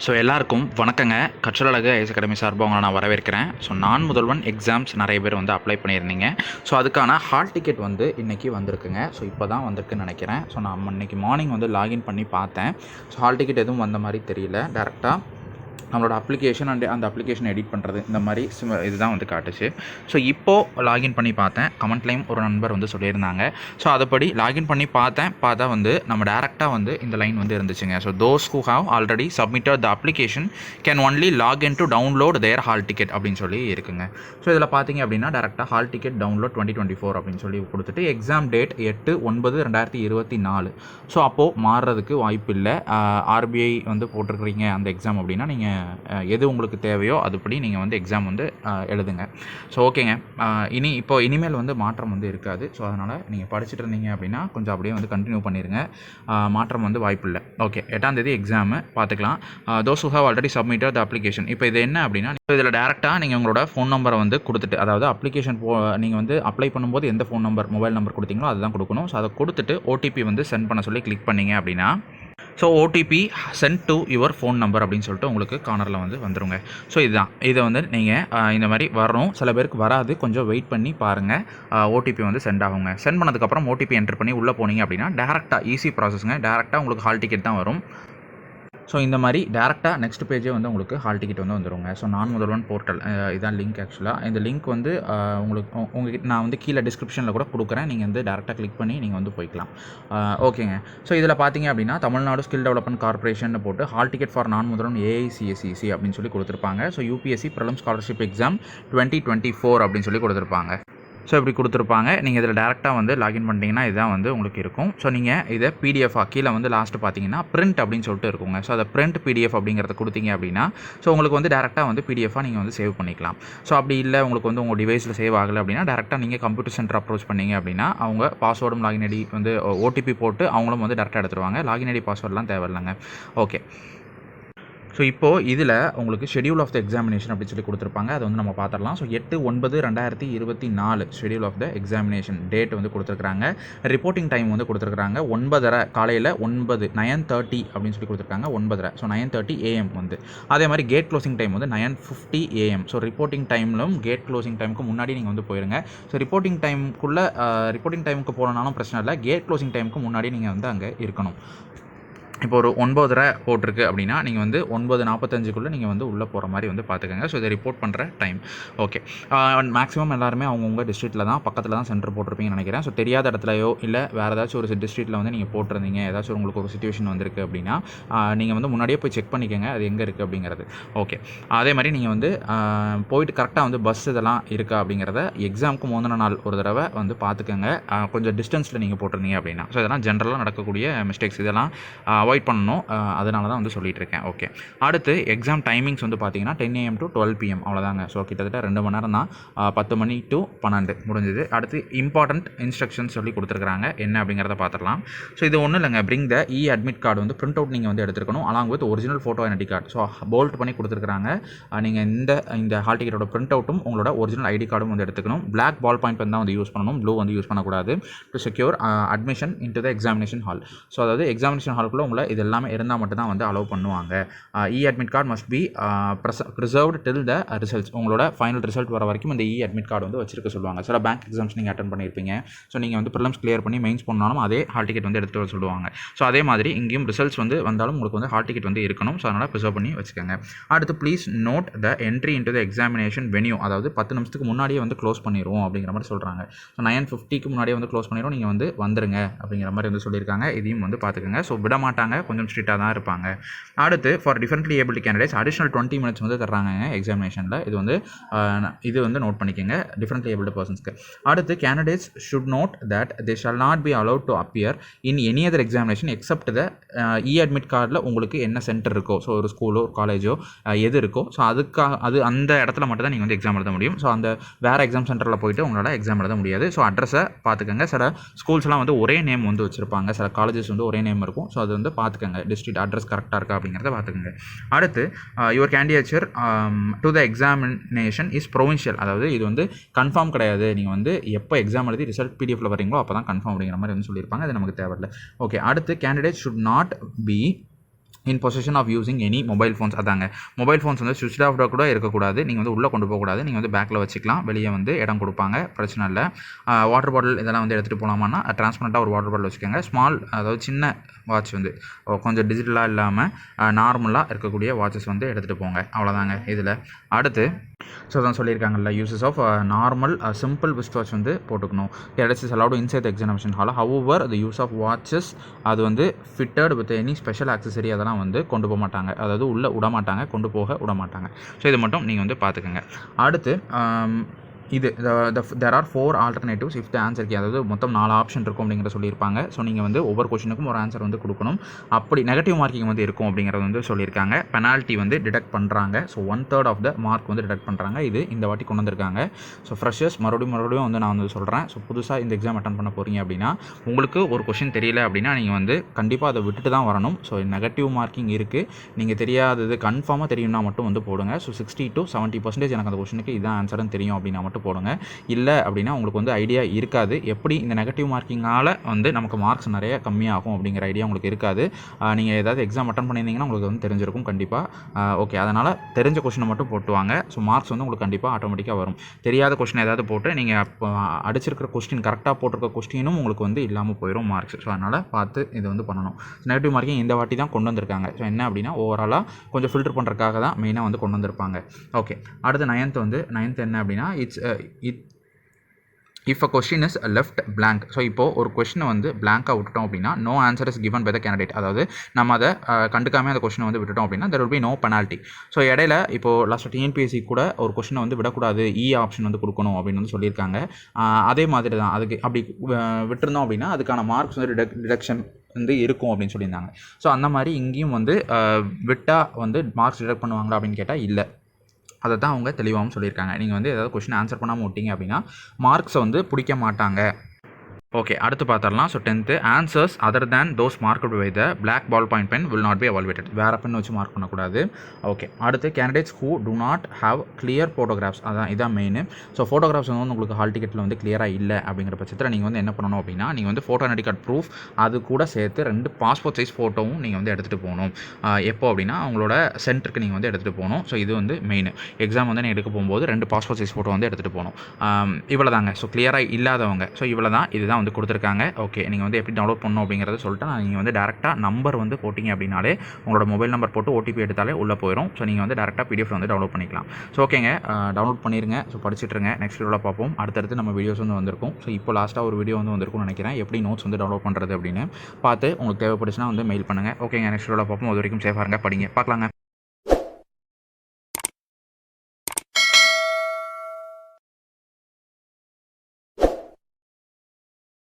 So எல்லாருக்கும் வணக்கங்க. கற்றலழகு IS academy சார்பாக உங்களை நான் வரவேற்கிறேன். ஸோ நான் முதல்வன் எக்ஸாம்ஸ் நிறைய பேர் வந்து அப்ளை பண்ணியிருந்தீங்க. ஸோ அதுக்கான ஹால் டிக்கெட் வந்து இன்றைக்கி வந்திருக்குங்க. ஸோ இப்போ தான் வந்திருக்குன்னு நினைக்கிறேன். ஸோ நான் இன்றைக்கி மார்னிங் வந்து லாகின் பண்ணி பார்த்தேன். ஸோ ஹால் டிக்கெட் எதுவும் வந்த மாதிரி தெரியல. டேரெக்டாக நம்மளோட அப்ளிகேஷன் அண்ட் அந்த அப்ளிகேஷன் எடிட் பண்ணுறது இந்த மாதிரி இதுதான் வந்து காட்டுச்சு. ஸோ இப்போது லாகின் பண்ணி பார்த்தேன். கமெண்ட்லேயும் ஒரு நண்பர் வந்து சொல்லியிருந்தாங்க. ஸோ அதுபடி லாகின் பண்ணி பார்த்தா வந்து நம்ம டேரெக்டாக வந்து இந்த லைன் வந்து இருந்துச்சுங்க. So those who have already submitted the application can only login to download their hall ticket அப்படின்னு சொல்லி இருக்குங்க. ஸோ இதில் பார்த்தீங்க அப்படின்னா டேரெக்டாக ஹால் டிக்கெட் டவுன்லோட் 2024 அப்படின்னு சொல்லி கொடுத்துட்டு எக்ஸாம் டேட் 8/9/2024. ஸோ அப்போது மாறுறதுக்கு வாய்ப்பு இல்லை. ஆர்பிஐ வந்து போட்டிருக்கிறீங்க அந்த எக்ஸாம் அப்படின்னா நீங்கள் எது உங்களுக்கு தேவையோ அதுபடி நீங்கள் வந்து எக்ஸாம் வந்து எழுதுங்க. ஸோ ஓகேங்க. இனிமேல் வந்து மாற்றம் வந்து இருக்காது. ஸோ அதனால் நீங்கள் படிச்சுட்டு இருந்தீங்க அப்படின்னா கொஞ்சம் அப்படியே வந்து கண்டினியூ பண்ணிடுங்க. மாற்றம் வந்து வாய்ப்பு இல்லை. ஓகே, 8ஆம் தேதி எக்ஸாமு பார்த்துக்கலாம். Those who have already submitted the application. இப்போ இது என்ன அப்படின்னா இதில் டேரெக்டாக நீங்கள் உங்களோட ஃபோன் நம்பரை வந்து கொடுத்துட்டு, அதாவது அப்ளிகேஷன் நீங்கள் வந்து அப்ளை பண்ணும்போது எந்த ஃபோன் நம்பர் மொபைல் நம்பர் கொடுத்தீங்களோ அதுதான் கொடுக்கணும். ஸோ அதை கொடுத்துட்டு ஓடிபி வந்து சென்ட் பண்ண சொல்லி கிளிக் பண்ணிங்க அப்படின்னா so OTP sent to your phone number அப்படின்னு சொல்லிட்டு உங்களுக்கு கார்னரில் வந்து வந்துடுங்க. ஸோ இதுதான், இதை வந்து நீங்கள் இந்த மாதிரி வரணும். சில பேருக்கு வராது, கொஞ்சம் வெயிட் பண்ணி பாருங்கள். ஓடிபி வந்து சென்ட் ஆகுங்க. சென்ட் பண்ணதுக்கப்புறம் ஓடிபி என்டர் பண்ணி உள்ளே போனீங்க அப்படின்னா டேரெக்டாக ஈஸி ப்ராசஸ்ங்க. டேரெக்டாக உங்களுக்கு ஹால் டிக்கெட் தான் வரும். ஸோ இந்த மாதிரி டேரெக்டாக நெக்ஸ்ட் பேஜே வந்து உங்களுக்கு ஹால் டிக்கெட் வந்து வந்துடுங்க. ஸோ நான் முதல்வன் போர்ட்டல் இதான் லிங்க். ஆக்சுவலாக இந்த லிங்க் வந்து உங்ககிட்ட நான் வந்து கீழே டிஸ்கிரிப்ஷனில் கூட கொடுக்குறேன். நீங்கள் வந்து டேரெக்டாக கிளிக் பண்ணி நீங்கள் வந்து போய்க்கலாம். ஓகேங்க. ஸோ இதில் பார்த்தீங்க அப்படின்னா தமிழ்நாடு ஸ்கில் டெவலப்மெண்ட் கார்பரேஷன் போட்டு ஹால் டிக்கெட் ஃபார் நான் முதல்வன் ஏஐசிஎஸ்சிசி அப்படின்னு சொல்லி கொடுத்துருப்பாங்க. So UPSC prelims scholarship exam 2024 அப்படின்னு சொல்லி கொடுத்துருப்பாங்க. ஸோ இப்படி கொடுத்துருப்பாங்க. நீங்கள் இதில் டேரெக்டாக வந்து லாகின் பண்ணிட்டீங்கன்னா இதுதான் வந்து உங்களுக்கு இருக்கும். ஸோ நீங்கள் இதை பிடிஎஃபாக கீழே வந்து லாஸ்ட்டு பார்த்தீங்கன்னா பிரிண்ட் அப்படின்னு சொல்லிட்டு இருக்குங்க. ஸோ அதை பிரிண்ட் பிடிஎஃப் அப்படிங்கிறத கொடுத்தீங்க அப்படின்னா ஸோ உங்களுக்கு வந்து டேரெக்டாக வந்து பிடிஎஃபாக நீங்கள் வந்து சேவ் பண்ணிக்கலாம். ஸோ அப்படி இல்லை உங்களுக்கு வந்து உங்கள் டிவைஸில் சேவ் ஆகலை அப்படின்னா டேரெக்டாக நீங்கள் கம்ப்யூட்டர் சென்டர் அப்ரோச் பண்ணீங்க அப்படின்னா அவங்க பாஸ்வேர்டும் லாகின் ஐடி வந்து ஓடிபி போட்டு அவங்களும் வந்து டேரெக்டாக எடுத்துருவாங்க. லாகின் ஐடி பாஸ்வேர்ட்லாம் தேவையில்லைங்க. ஓகே. ஸோ இப்போது இதில் உங்களுக்கு ஷெடியூல் ஆஃப் த எக்ஸாமினேஷன் அப்படின்னு சொல்லி கொடுத்துருப்பாங்க. அதை வந்து நம்ம பார்த்துடலாம். So 8/9/2024 schedule of the examination date வந்து கொடுத்துருக்காங்க. ரிப்போர்ட்டிங் டைம் வந்து கொடுத்துருக்காங்க 9:30 காலையில் 9:30 அப்படின்னு சொல்லி கொடுத்துருக்காங்க. 9:30 ஸோ 9:30 AM வந்து அதே மாதிரி கேட் க்ளோசிங் டைம் வந்து 9:50 AM. ஸோ ரிப்போர்ட்டிங் டைம்லும் கேட் க்ளோசிங் டைமுக்கு முன்னாடி நீங்கள் வந்து போயிருங்க. ஸோ ரிப்போர்ட்டிங் டைமுக்கு போகணுன்னாலும் பிரச்சனை இல்லை. கேட் க்ளோசிங் டைமுக்கு முன்னாடி நீங்கள் வந்து அங்கே இருக்கணும். இப்போ ஒரு 9:30 போட்டிருக்கு அப்படின்னா நீங்கள் வந்து 9:45 நீங்கள் வந்து உள்ளே போகிற மாதிரி வந்து பார்த்துக்கோங்க. ஸோ இதை ரிப்போர்ட் பண்ணுற டைம். ஓகே. மேக்ஸிமம் எல்லாருமே அவங்கவுங்க டிஸ்ட்ரிக்ட்டில் தான் பக்கத்தில் தான் சென்டர் போட்டிருப்பீங்கன்னு நினைக்கிறேன். ஸோ தெரியாத இடத்துலையோ இல்லை வேறு ஏதாச்சும் ஒரு டிஸ்ட்ரிக்ட்டில் வந்து நீங்கள் போட்டிருந்தீங்க, ஏதாச்சும் உங்களுக்கு ஒரு சிச்சுவேஷன் வந்திருக்கு அப்படின்னா நீங்கள் வந்து முன்னாடியே போய் செக் பண்ணிக்கோங்க அது எங்கே இருக்குது அப்படிங்கிறது. ஓகே. அதே மாதிரி நீங்கள் வந்து போயிட்டு கரெக்டாக வந்து பஸ் இதெல்லாம் இருக்கா அப்படிங்கிறத எக்ஸாமுக்கு முந்தின நாள் ஒரு தடவை வந்து பார்த்துக்கோங்க. கொஞ்சம் டிஸ்டன்ஸில் நீங்கள் போட்டிருந்தீங்க அப்படின்னா. ஸோ இதெல்லாம் ஜென்ரலாக நடக்கக்கூடிய மிஸ்டேக்ஸ். இதெல்லாம் அவாய்ட் பண்ணணும். அதனால தான் வந்து சொல்லிட்டு இருக்கேன். ஓகே. அடுத்து எக்ஸாம் டைமிங்ஸ் வந்து பார்த்தீங்கன்னா 10 AM to 12 PM அவ்வளோதாங்க. ஸோ கிட்டத்தட்ட 2 மணி நேரம் தான். 10 மணி to 12 முடிஞ்சது. அடுத்து இம்பார்ட்டன்ட் இன்ஸ்ட்ரக்ஷன்ஸ் சொல்லி கொடுத்துருக்காங்க. என்ன அப்படிங்கிறத பார்த்துடலாம். ஸோ இது ஒன்றும் இல்லைங்க. பிரிங் த அட்மிட் கார்டு வந்து பிரிண்ட் அவுட் நீங்கள் வந்து எடுத்துக்கணும். Along with original photo ID card. So bold பண்ணி கொடுத்துருக்காங்க. நீங்கள் இந்த ஹால் டிக்கெட்டோட பிரிண்ட் அவுட்டும் உங்களோட ஒரிஜினல் ஐடி கார்டும் வந்து எடுத்துக்கணும். பிளாக் பால் பாயிண்ட் தான் வந்து யூஸ் பண்ணணும். ப்ளூ வந்து யூஸ் பண்ணக்கூடாது. To secure admission into the examination hall. So அதாவது எக்ஸாமினேஷன் ஹாலுக்குள்ளே உங்களை இது எல்லாமே இருந்தால் மட்டும் தான் வந்து அலோவ் பண்ணுவாங்க. Admit card must be preserved till the results. உங்களோட ஃபைனல் ரிசல்ட் வர வரைக்கும் இந்த அட்மிட் கார்டு வந்து வச்சிருக்க சொல்லுவாங்க. சில பேங்க் எக்ஸாம்ஸ் நீங்கள் அட்டன் பண்ணியிருப்பீங்க. ஸோ நீங்கள் வந்து ப்ரிலிம்ஸ் கிளியர் பண்ணி மெயின்ஸ் பண்ணாலும் அதே ஹால் டிக்கெட் வந்து எடுத்துகிட்டு வர சொல்லுவாங்க. ஸோ அதே மாதிரி இங்கேயும் ரிசல்ட்ஸ் வந்து வந்தாலும் உங்களுக்கு வந்து ஹால் டிக்கெட் வந்து இருக்கணும். ஸோ அதனால் ப்ரிசர்வ் பண்ணி வச்சுக்கோங்க. அடுத்து please note the entry into the examination venue. அதாவது 10 நிமிஷத்துக்கு முன்னாடியே வந்து க்ளோஸ் பண்ணிடுவோம் அப்படிங்கிற மாதிரி சொல்கிறாங்க. ஸோ 9:50 முன்னாடியே வந்து க்ளோஸ் பண்ணிடுவோம், நீங்கள் வந்து வந்துருங்க அப்படிங்கிற மாதிரி வந்து சொல்லியிருக்காங்க. இதையும் வந்து பார்த்துக்கோங்க. ஸோ விட மாட்டாங்க, கொஞ்சம் ஸ்ட்ரிக்டாக தான் இருப்பாங்க. அடுத்து for differently ability candidates additional 20 minutes வந்து தர்றாங்க எக்ஸாமினேஷனில். இது வந்து நோட் பண்ணிக்கோங்க டிஃபரெண்ட்லி ஏபிள்டு பர்சன்ஸ்க்கு. அடுத்து candidates should note that they shall not be allowed to appear in any other examination except the admit கார்டில் உங்களுக்கு என்ன சென்டர் இருக்கோ, ஸோ ஒரு ஸ்கூலோ காலேஜோ எது இருக்கோ, ஸோ அந்த இடத்துல மட்டும் தான் நீங்கள் வந்து எக்ஸாம் எழுத முடியும். ஸோ அந்த வேறு எக்ஸாம் சென்டரில் போயிட்டு உங்களால் எக்ஸாம் எழுத முடியாது. ஸோ அட்ரஸை பார்த்துக்கோங்க. சில ஸ்கூல்ஸ்லாம் வந்து ஒரே நேம் வந்து வச்சுருப்பாங்க, சில காலேஜஸ் வந்து ஒரே நேம் இருக்கும். ஸோ அது வந்து பார்த்துக்கோங்க. டிஸ்ட்ரிக்ட் அட்ரஸ் கரெக்டாக இருக்கா அப்படிங்கிறத பார்த்துக்கோங்க. அடுத்து your candidature to the examination is provincial. அதாவது இது வந்து கன்ஃபார்ம் கிடையாது. நீங்கள் வந்து எப்போ எக்ஸாம் எழுதி ரிசல்ட் பிடிஎஃப்ல வரீங்களோ அப்போ தான் கன்ஃபார்ம் அப்படிங்கிற மாதிரி வந்து சொல்லியிருப்பாங்க. அது நமக்கு தேவையில்லை. ஓகே. அடுத்து candidate should not be in position of using any mobile phones. அதாங்க மொபைல் ஃபோன்ஸ் வந்து சுவிட்ச் ஆஃப் கூட இருக்கக்கூடாது. நீங்கள் வந்து உள்ளே கொண்டு போகக்கூடாது. நீங்கள் வந்து பேக்கில் வச்சுக்கலாம். வெளியே வந்து இடம் கொடுப்பாங்க, பிரச்சனை இல்லை. வாட்டர் பாட்டில் இதெல்லாம் வந்து எடுத்துகிட்டு போகலாமான்னா ட்ரான்ஸ்பரண்ட்டாக ஒரு வாட்டர் பாட்டில் வச்சுக்கோங்க. ஸ்மால், அதாவது சின்ன வாட்ச் வந்து கொஞ்சம் டிஜிட்டலாக இல்லாமல் நார்மலாக இருக்கக்கூடிய வாட்சஸ் வந்து எடுத்துகிட்டு போங்க. அவ்வளோதாங்க இதில். அடுத்து ஸோ தான் சொல்லியிருக்காங்கல்ல, uses of normal simple wrist watch வந்து போட்டுக்கணும். எல்எஸ் is allowed inside the examination hall. However the use of watches அது வந்து fitted with any special accessory அதெல்லாம் வந்து கொண்டு போக மாட்டாங்க. அதாவது உள்ளே விட மாட்டாங்க, கொண்டு போக விட மாட்டாங்க. ஸோ இது மட்டும் நீங்கள் வந்து பார்த்துக்கோங்க. அடுத்து இது there are 4 alternatives if the answer key. அதாவது மொத்தம் 4 ஆப்ஷன் இருக்கும் அப்படிங்கிற சொல்லியிருப்பாங்க. ஸோ நீங்கள் வந்து ஒவ்வொரு கொஷனுக்கும் ஒரு ஆன்சர் வந்து கொடுக்கணும். அப்படி நெகட்டிவ் மார்க்கிங் வந்து இருக்கும் அப்படிங்கிறது வந்து சொல்லியிருக்காங்க. பெனால்ட்டி வந்து டிடெக்ட் பண்ணுறாங்க. ஸோ 1/3 ஆஃப் த மார்க் வந்து டிடெக்ட் பண்ணுறாங்க. இது இந்த வாட்டி கொண்டு வந்திருக்காங்க. ஸோ ஃப்ரெஷர்ஸ் மறுபடியும் வந்து நான் வந்து சொல்கிறேன். ஸோ புதுசாக இந்த எக்ஸாம் அட்டன் பண்ண போகிறீங்க அப்படின்னா உங்களுக்கு ஒரு கொஷின் தெரியல அப்படின்னா நீங்கள் வந்து கண்டிப்பாக அதை விட்டுட்டு தான் வரணும். ஸோ நெகட்டிவ் மார்க்கிங் இருக்குது. நீங்கள் தெரியாதது கன்ஃபார்மாக தெரியும்னா மட்டும் வந்து போடுங்க. ஸோ 60 to 70% எனக்கு அந்த கொஷனுக்கு இதான் ஆன்சர்னு தெரியும் அப்படின்னா மட்டும் போடுங்க. இல்லை அப்படின்னா உங்களுக்கு வந்து ஐடியா இருக்காது. எப்படி இந்த நெகட்டிவ் மார்க்கிங்கால் வந்து நமக்கு மார்க்ஸ் நிறைய கம்மியாகும் அப்படிங்கிற ஐடியா உங்களுக்கு இருக்காது. நீங்கள் ஏதாவது எக்ஸாம் அட்டன் பண்ணியிருந்தீங்கன்னா உங்களுக்கு வந்து தெரிஞ்சிருக்கும் கண்டிப்பாக. ஓகே, அதனால் தெரிஞ்ச கொஷினை மட்டும் போட்டுவாங்க. ஸோ மார்க்ஸ் வந்து உங்களுக்கு கண்டிப்பாக ஆட்டோமேட்டிக்காக வரும். தெரியாத கொஷின் ஏதாவது போட்டு நீங்கள் அப்போ அடிச்சிருக்கிற கொஸ்டின் கரெக்டாக போட்டிருக்க கொஸ்டினும் உங்களுக்கு வந்து இல்லாமல் போயிடும் மார்க்ஸ். ஸோ அதனால் பார்த்து இது வந்து பண்ணணும். நெகட்டிவ் மார்க்கிங் இந்த வாட்டி தான் கொண்டு வந்திருக்காங்க. ஸோ என்ன அப்படின்னா ஓவராலாக கொஞ்சம் ஃபில்டர் பண்ணுறதுக்காக தான் மெயினாக வந்து கொண்டு வந்திருப்பாங்க. ஓகே, அடுத்து நைன்த் என்ன அப்படின்னா if a question is left blank. So இப்போது ஒரு கொஸ்டினை வந்து blank-ஆக விட்டுட்டோம் அப்படின்னா no answer is given by the candidate. அதாவது நம்ம அதை கண்டுக்காமல் அந்த கொஸ்டினை வந்து விட்டுட்டோம் அப்படின்னா there will be no penalty. So இடையில இப்போது லாஸ்ட் டிஎன்பிஎஸ்சி கூட ஒரு கொஸ்டினை வந்து விடக்கூடாது, ஆப்ஷன் வந்து கொடுக்கணும் அப்படின்னு வந்து சொல்லியிருக்காங்க. அதே மாதிரி தான் அதுக்கு அப்படி விட்டுருந்தோம் அப்படின்னா அதுக்கான மார்க்ஸ் வந்து டிடக்ஷன் வந்து இருக்கும் அப்படின்னு சொல்லியிருந்தாங்க. ஸோ அந்த மாதிரி இங்கேயும் வந்து விட்டால் வந்து மார்க்ஸ் டிடக்ட் பண்ணுவாங்களா அப்படின்னு கேட்டால் இல்லை. அதை தான் அவங்க தெளிவாகவும் சொல்லியிருக்காங்க. நீங்கள் வந்து ஏதாவது கொஸ்டின் ஆன்சர் பண்ணாமல் விட்டீங்க அப்படின்னா மார்க்ஸை வந்து பிடிக்க மாட்டாங்க. ஓகே, அடுத்து பார்த்துடலாம். So 10th answers other than those marked by the black ball point pen will not be evaluated. வேறு பென் வச்சு மார்க் பண்ணக்கூடாது. ஓகே, அடுத்து candidates who do not have clear photographs. இதான் மெயின். ஸோ ஃபோட்டோகிராஃப்ஸ் வந்து உங்களுக்கு hall டிக்கெட்டில் வந்து கிளியராக இல்லை அப்படிங்கிற பட்சத்தில் நீங்கள் வந்து என்ன பண்ணணும் அப்படின்னா நீங்கள் வந்து ஃபோட்டோ ஐடி கார்டு ப்ரூஃப் அது கூட சேர்த்து 2 பாஸ்போர்ட் சைஸ் ஃபோட்டோவும் நீங்கள் வந்து எடுத்துகிட்டு போகணும். எப்போ அப்படின்னா அவங்களோட சென்டருக்கு நீங்கள் வந்து எடுத்துகிட்டு போகணும். ஸோ இது வந்து மெயின். எக்ஸாம் வந்து நீங்கள் எடுக்க போகும்போது 2 பாஸ்போர்ட் சைஸ் ஃபோட்டோ வந்து எடுத்துகிட்டு போகணும். இவ்வளோ தாங்க. ஸோ கிளியராக இல்லாதவங்க ஸோ இவ்வளோ தான், இதுதான் வந்து கொடுத்துருக்காங்க. ஓகே, நீங்கள் வந்து எப்படி டவுன்லோட் பண்ணணும் அப்படிங்கிறத சொல்லிட்டு நீங்கள் வந்து டேரெக்டாக நம்பர் வந்து போட்டிங்க அப்படின்னாலே உங்களோட மொபைல் நம்பர் போட்டு ஓடிபி எடுத்தாலே உள்ளே போயிடும். ஸோ நீங்கள் வந்து டேரெக்டாக பிடிஎஃப் வந்து டவுன்லோட் பண்ணிக்கலாம். ஸோ ஓகேங்க, டவுன்லோட் பண்ணிடுங்க. ஸோ படிச்சுட்டுருங்க. நெக்ஸ்ட் வீடியோவில் பார்ப்போம். அடுத்தடுத்து நம்ம வீடியோஸ் வந்து வந்திருக்கும். ஸோ இப்போ லாஸ்ட்டாக ஒரு வீடியோ வந்து வந்திருக்கும்னு நினைக்கிறேன், எப்படி நோட்ஸ் வந்து டவுன்லோட் பண்ணுறது அப்படின்னு பார்த்து உங்களுக்கு தேவைப்படுச்சுன்னா வந்து மெயில் பண்ணுங்கள். ஓகேங்க, நெக்ஸ்ட் வீடியோவில் பார்ப்போம். அது வரைக்கும் சேஃபாக இருங்க, படிங்க, பார்க்கலாங்க.